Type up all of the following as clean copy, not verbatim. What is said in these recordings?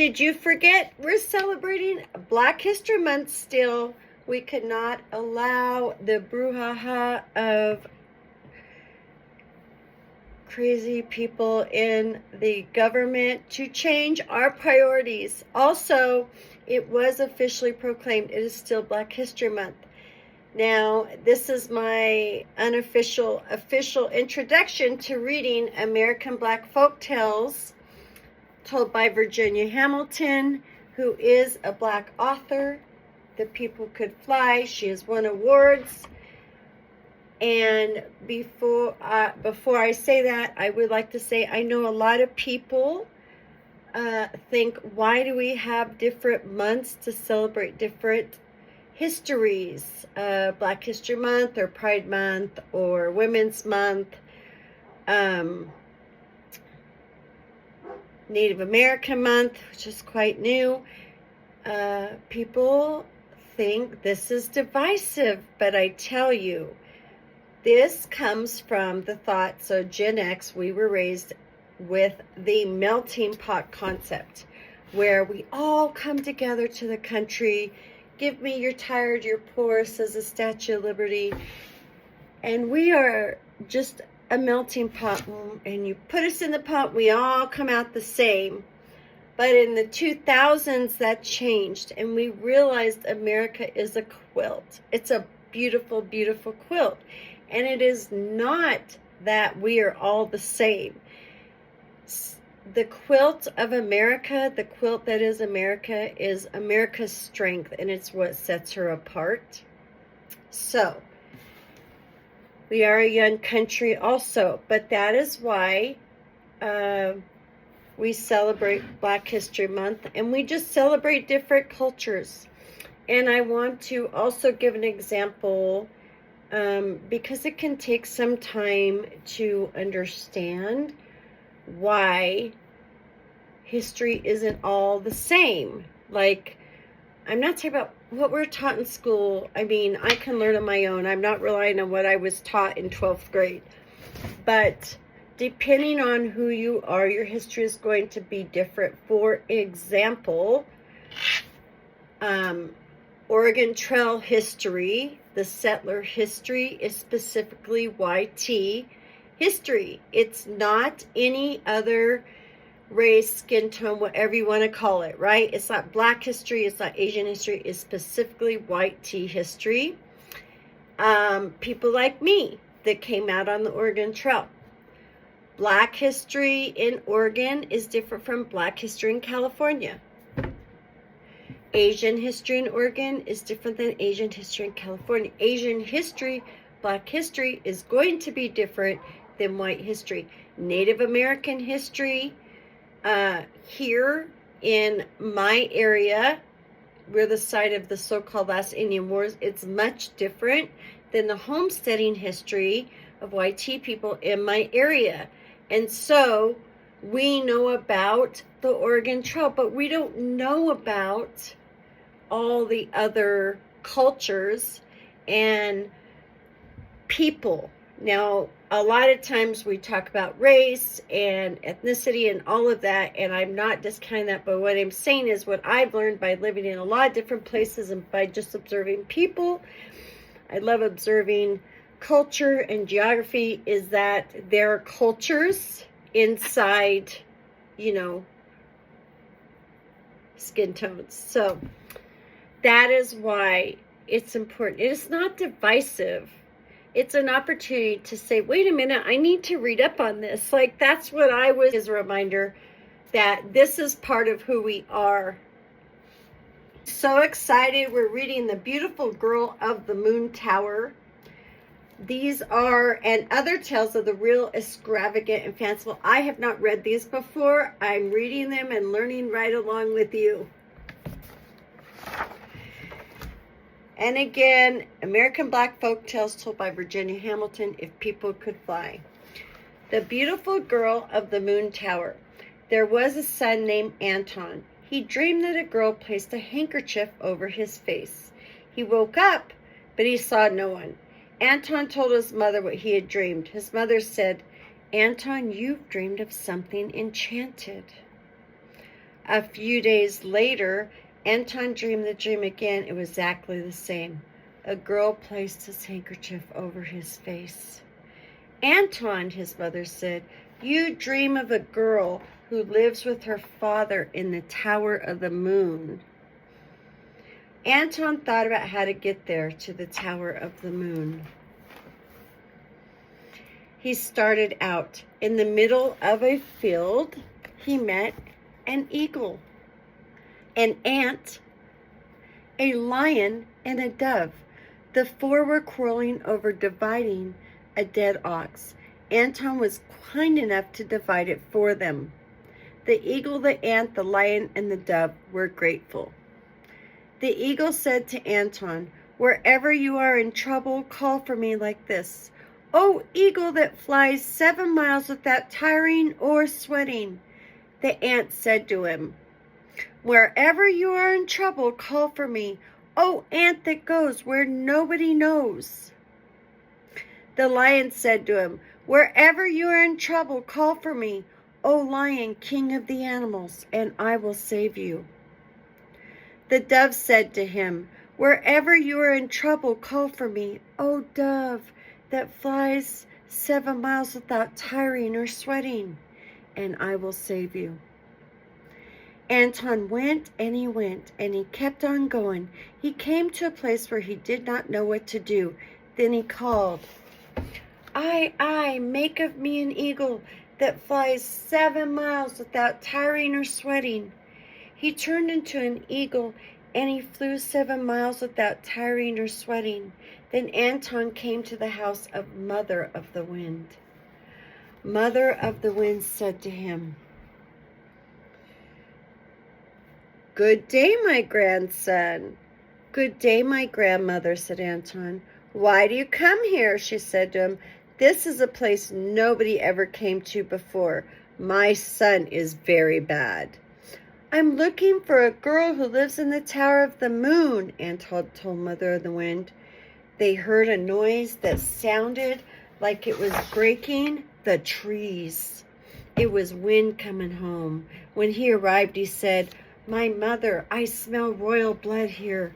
Did you forget we're celebrating Black History Month still? We could not allow the brouhaha of crazy people in the government to change our priorities. Also, it was officially proclaimed it is still Black History Month. Now, this is my official introduction to reading American Black folk tales told by Virginia Hamilton, who is a Black author. The People Could Fly. She has won awards. And before I say that, I would like to say I know a lot of people think, why do we have different months to celebrate different histories? Black History Month or Pride Month or Women's Month. Native American Month, which is quite new. People think this is divisive, but I tell you, this comes from the thought, so Gen X, we were raised with the melting pot concept, where we all come together to the country. Give me your tired, your poor, says the Statue of Liberty. And we are just a melting pot, and you put us in the pot, we all come out the same. But in the 2000s, that changed, and we realized America is a quilt. It's a beautiful, beautiful quilt. And it is not that we are all the same. The quilt of America, the quilt that is America's strength, and it's what sets her apart. So, we are a young country also, but that is why we celebrate Black History Month, and we just celebrate different cultures. And I want to also give an example, because it can take some time to understand why history isn't all the same. Like, I'm not talking about what we're taught in school. I mean, I can learn on my own. I'm not relying on what I was taught in 12th grade. But depending on who you are, your history is going to be different. For example, Oregon Trail history, the settler history, is specifically YT history. It's not any other race, skin tone, whatever you want to call it, right? It's not Black history, it's not Asian history, it's specifically white tea history. People like me that came out on the Oregon Trail. Black history in Oregon is different from Black history in California. Asian history in Oregon is different than Asian history in California. Asian history, Black history, is going to be different than white history. Native American history, here in my area, we're the site of the so-called last Indian Wars, it's much different than the homesteading history of YT people in my area. And so we know about the Oregon Trail, but we don't know about all the other cultures and people. Now, a lot of times we talk about race and ethnicity and all of that, and I'm not discounting that, but what I'm saying is what I've learned by living in a lot of different places and by just observing people. I love observing culture and geography, is that there are cultures inside, skin tones. So that is why it's important. It is not divisive. It's an opportunity to say, wait a minute, I need to read up on this. Like, that's what I was, as a reminder that this is part of who we are. So excited. We're reading The Beautiful Girl of the Moon Tower. These are, and other tales of the real, extravagant, and fanciful. I have not read these before. I'm reading them and learning right along with you. And again, American Black folk tales told by Virginia Hamilton, If People Could Fly. The Beautiful Girl of the Moon Tower. There was a son named Anton. He dreamed that a girl placed a handkerchief over his face. He woke up, but he saw no one. Anton told his mother what he had dreamed. His mother said, Anton, you've dreamed of something enchanted. A few days later, Anton dreamed the dream again. It was exactly the same. A girl placed his handkerchief over his face. Anton, his mother said, you dream of a girl who lives with her father in the Tower of the Moon. Anton thought about how to get there to the Tower of the Moon. He started out. In the middle of a field, he met an eagle, an ant, a lion, and a dove. The four were quarreling over dividing a dead ox. Anton was kind enough to divide it for them. The eagle, the ant, the lion, and the dove were grateful. The eagle said to Anton, wherever you are in trouble, call for me like this. O eagle that flies 7 miles without tiring or sweating. The ant said to him, wherever you are in trouble, call for me. O ant that goes where nobody knows. The lion said to him, wherever you are in trouble, call for me. O lion, king of the animals, and I will save you. The dove said to him, wherever you are in trouble, call for me. O dove that flies 7 miles without tiring or sweating, and I will save you. Anton went, and he kept on going. He came to a place where he did not know what to do. Then he called, I, make of me an eagle that flies 7 miles without tiring or sweating. He turned into an eagle, and he flew 7 miles without tiring or sweating. Then Anton came to the house of Mother of the Wind. Mother of the Wind said to him, good day, my grandson. Good day, my grandmother, said Anton. Why do you come here? She said to him. This is a place nobody ever came to before. My son is very bad. I'm looking for a girl who lives in the Tower of the Moon, Anton told Mother of the Wind. They heard a noise that sounded like it was breaking the trees. It was Wind coming home. When he arrived, he said, my mother, I smell royal blood here.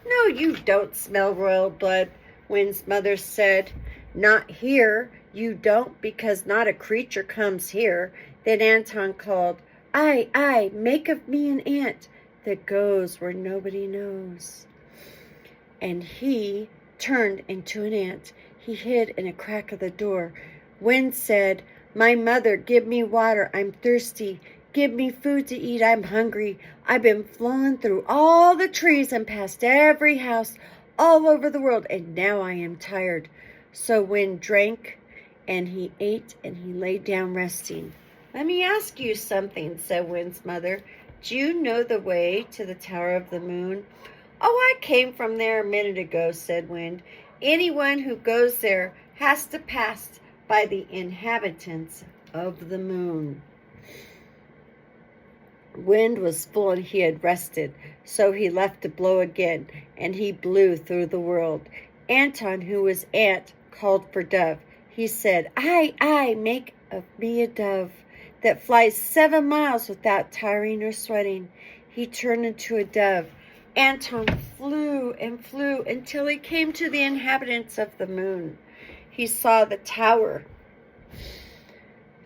No, you don't smell royal blood, Wind's mother said. Not here. You don't, because not a creature comes here. Then Anton called, I, make of me an ant that goes where nobody knows. And he turned into an ant. He hid in a crack of the door. Wind said, my mother, give me water. I'm thirsty. Give me food to eat. I'm hungry. I've been flown through all the trees and past every house all over the world, and now I am tired. So Wind drank, and he ate, and he lay down resting. Let me ask you something, said Wind's mother. Do you know the way to the Tower of the Moon? Oh, I came from there a minute ago, said Wind. Anyone who goes there has to pass by the inhabitants of the moon. Wind was full and he had rested, so he left to blow again, and he blew through the world. Anton, who was ant, called for dove. He said, I, make of me a dove that flies 7 miles without tiring or sweating. He turned into a dove. Anton flew and flew until he came to the inhabitants of the moon. He saw the tower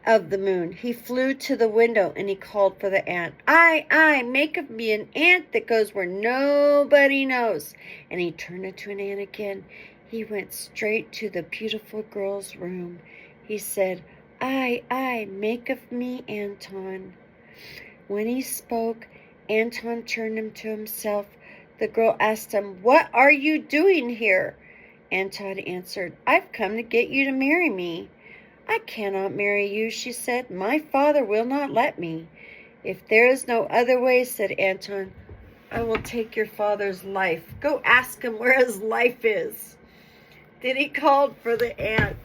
of the moon. He flew to the window and he called for the ant. I, make of me an ant that goes where nobody knows. And he turned into an ant again. He went straight to the beautiful girl's room. He said, I, make of me Anton. When he spoke, Anton turned him to himself. The girl asked him, what are you doing here? Anton answered, I've come to get you to marry me. I cannot marry you, she said. My father will not let me. If there is no other way, said Anton, I will take your father's life. Go ask him where his life is. Then he called for the ant.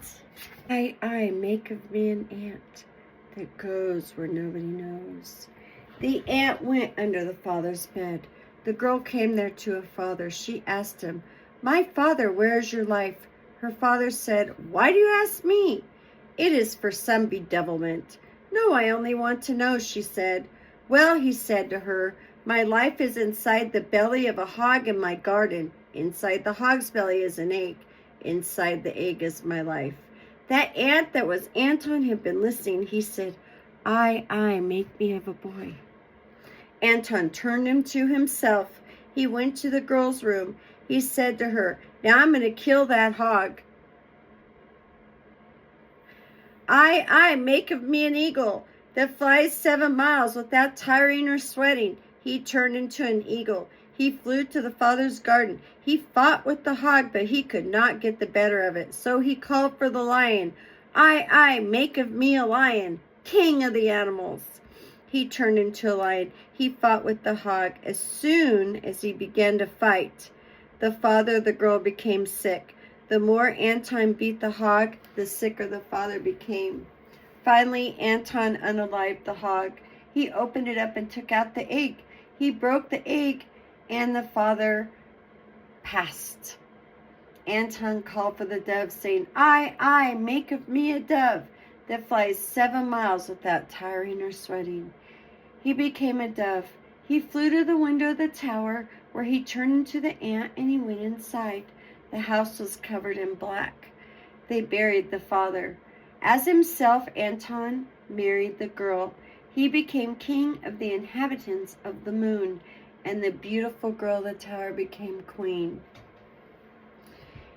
I, make of me an ant that goes where nobody knows. The ant went under the father's bed. The girl came there to her father. She asked him, my father, where is your life? Her father said, why do you ask me? It is for some bedevilment. No, I only want to know, she said. Well, he said to her, my life is inside the belly of a hog in my garden. Inside the hog's belly is an egg. Inside the egg is my life. That ant that was Anton had been listening. He said, I, make me of a boy. Anton turned him to himself. He went to the girl's room. He said to her, now I'm going to kill that hog. I, make of me an eagle that flies 7 miles without tiring or sweating. He turned into an eagle. He flew to the father's garden. He fought with the hog, but he could not get the better of it. So he called for the lion. I, make of me a lion, king of the animals. He turned into a lion. He fought with the hog. As soon as he began to fight, the father of the girl became sick. The more Anton beat the hog, the sicker the father became. Finally, Anton unalived the hog. He opened it up and took out the egg. He broke the egg, and the father passed. Anton called for the dove, saying, I, make of me a dove that flies 7 miles without tiring or sweating. He became a dove. He flew to the window of the tower, where he turned into the ant, and he went inside. The house was covered in black. They buried the father. As himself, Anton married the girl. He became king of the inhabitants of the moon, and the beautiful girl of the tower became queen.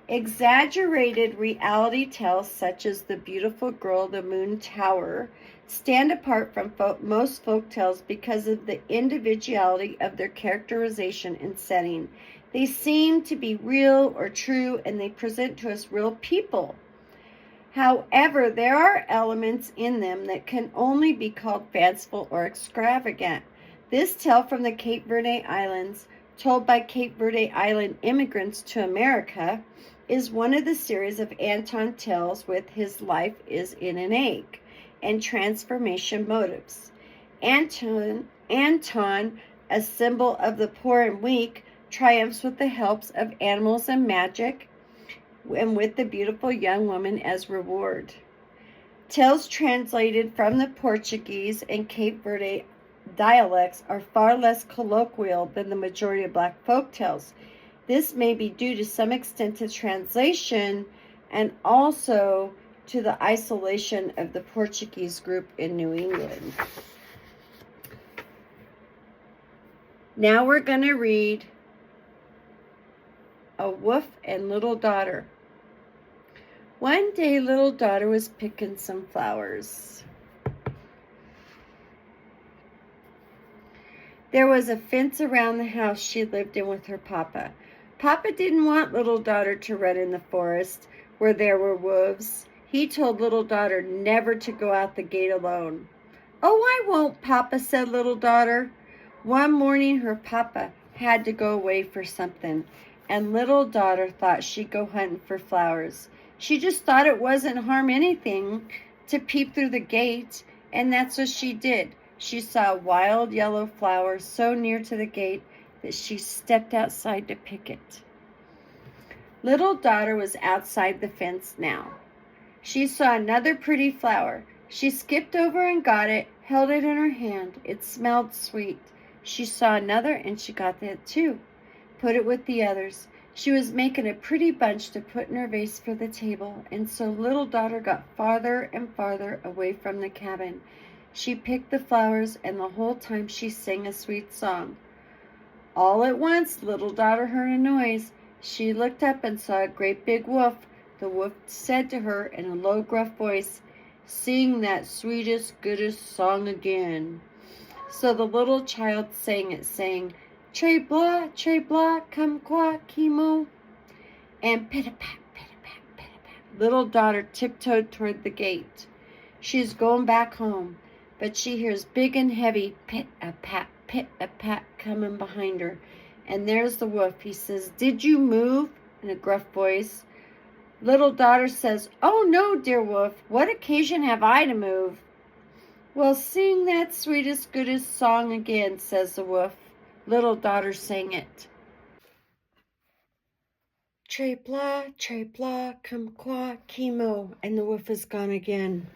Exaggerated reality tales such as The Beautiful Girl of the Moon Tower stand apart from most folk tales because of the individuality of their characterization and setting. They seem to be real or true, and they present to us real people. However, there are elements in them that can only be called fanciful or extravagant. This tale from the Cape Verde Islands, told by Cape Verde Island immigrants to America, is one of the series of Anton tales with his life is in an egg and transformation motives. Anton, a symbol of the poor and weak, triumphs with the helps of animals and magic, and with the beautiful young woman as reward. Tales translated from the Portuguese and Cape Verde dialects are far less colloquial than the majority of Black folk tales. This may be due to some extent to translation and also to the isolation of the Portuguese group in New England. Now we're going to read A Wolf and Little Daughter. One day, little daughter was picking some flowers. There was a fence around the house she lived in with her papa. Papa didn't want little daughter to run in the forest where there were wolves. He told little daughter never to go out the gate alone. Oh, I won't, Papa, said little daughter. One morning her papa had to go away for something, and little daughter thought she'd go hunting for flowers. She just thought it wasn't harm anything to peep through the gate, and that's what she did. She saw a wild yellow flower so near to the gate that she stepped outside to pick it. Little daughter was outside the fence now. She saw another pretty flower. She skipped over and got it, held it in her hand. It smelled sweet. She saw another and she got that too. Put it with the others. She was making a pretty bunch to put in her vase for the table, and so little daughter got farther and farther away from the cabin. She picked the flowers, and the whole time she sang a sweet song. All at once, little daughter heard a noise. She looked up and saw a great big wolf. The wolf said to her in a low, gruff voice, "Sing that sweetest, goodest song again." So the little child sang it, saying, "Tre blah, come qua, chemo." And pit-a-pat, pit-a-pat, pit-a-pat. Little daughter tiptoed toward the gate. She's going back home, but she hears big and heavy pit-a-pat, pit-a-pat coming behind her. And there's the wolf. He says, "Did you move?" in a gruff voice. Little daughter says, "Oh no, dear wolf, what occasion have I to move?" "Well, sing that sweetest, goodest song again," says the wolf. Little daughter sang it. Tre blah, come qua, chemo, and the wolf is gone again.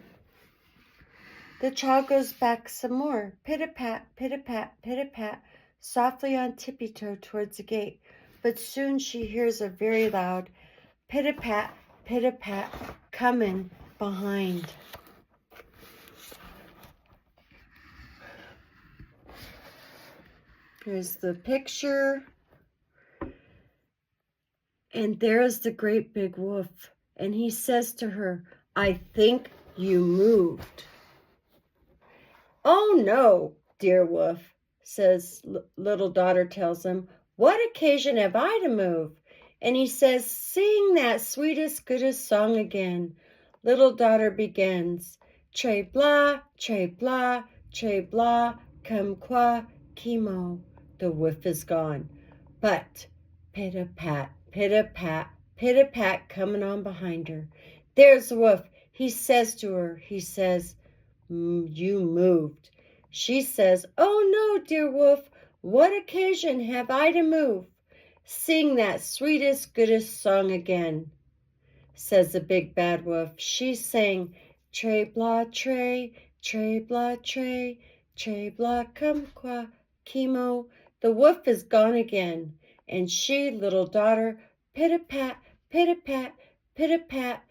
The child goes back some more. Pit-a-pat, pit-a-pat, pit-a-pat, softly on tippy-toe towards the gate. But soon she hears a very loud pit-a-pat, pit-a-pat coming behind. Here's the picture. And there's the great big wolf. And he says to her, I think you moved. Oh no, dear wolf, says little daughter tells him. What occasion have I to move? And he says, sing that sweetest, goodest song again. Little daughter begins. Tre blah, tre blah, come qua, chemo. The wolf is gone. But pit-a-pat, pit-a-pat, pit-a-pat coming on behind her. There's the wolf. He says to her, he says, you moved. She says, oh no, dear wolf, what occasion have I to move? Sing that sweetest, goodest song again, says the big bad wolf. She sang, tre blah tre blah tre blah come qua chemo. The wolf is gone again, and she, little daughter, pit-a-pat, pit-a-pat, pit-a-pat,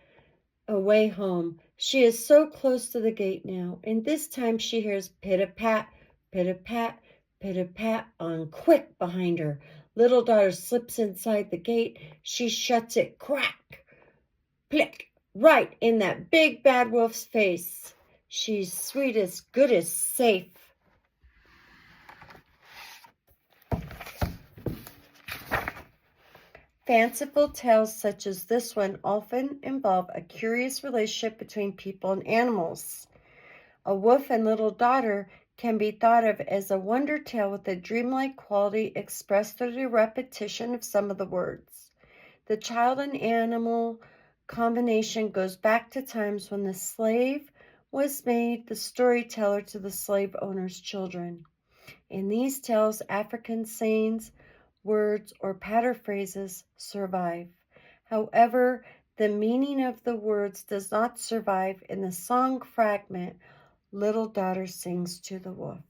away home. She is so close to the gate now, and this time she hears pit-a-pat, pit-a-pat, pit-a-pat on quick behind her. Little daughter slips inside the gate. She shuts it, crack, plick, right in that big bad wolf's face. She's sweetest, goodest, safe. Fanciful tales such as this one often involve a curious relationship between people and animals. A Wolf and Little Daughter can be thought of as a wonder tale with a dreamlike quality expressed through the repetition of some of the words. The child and animal combination goes back to times when the slave was made the storyteller to the slave owner's children. In these tales, African sayings, words, or paraphrases survive. However, the meaning of the words does not survive in the song fragment Little Daughter Sings to the Wolf.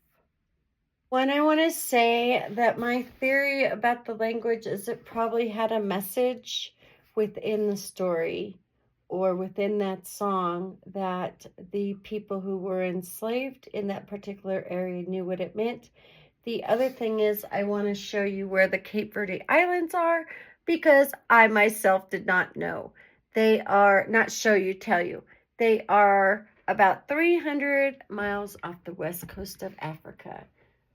When I want to say that my theory about the language is it probably had a message within the story or within that song that the people who were enslaved in that particular area knew what it meant. The other thing is I want to show you where the Cape Verde Islands are because I myself did not know. They are, not show you, tell you. They are about 300 miles off the west coast of Africa.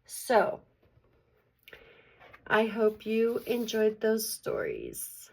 So, I hope you enjoyed those stories.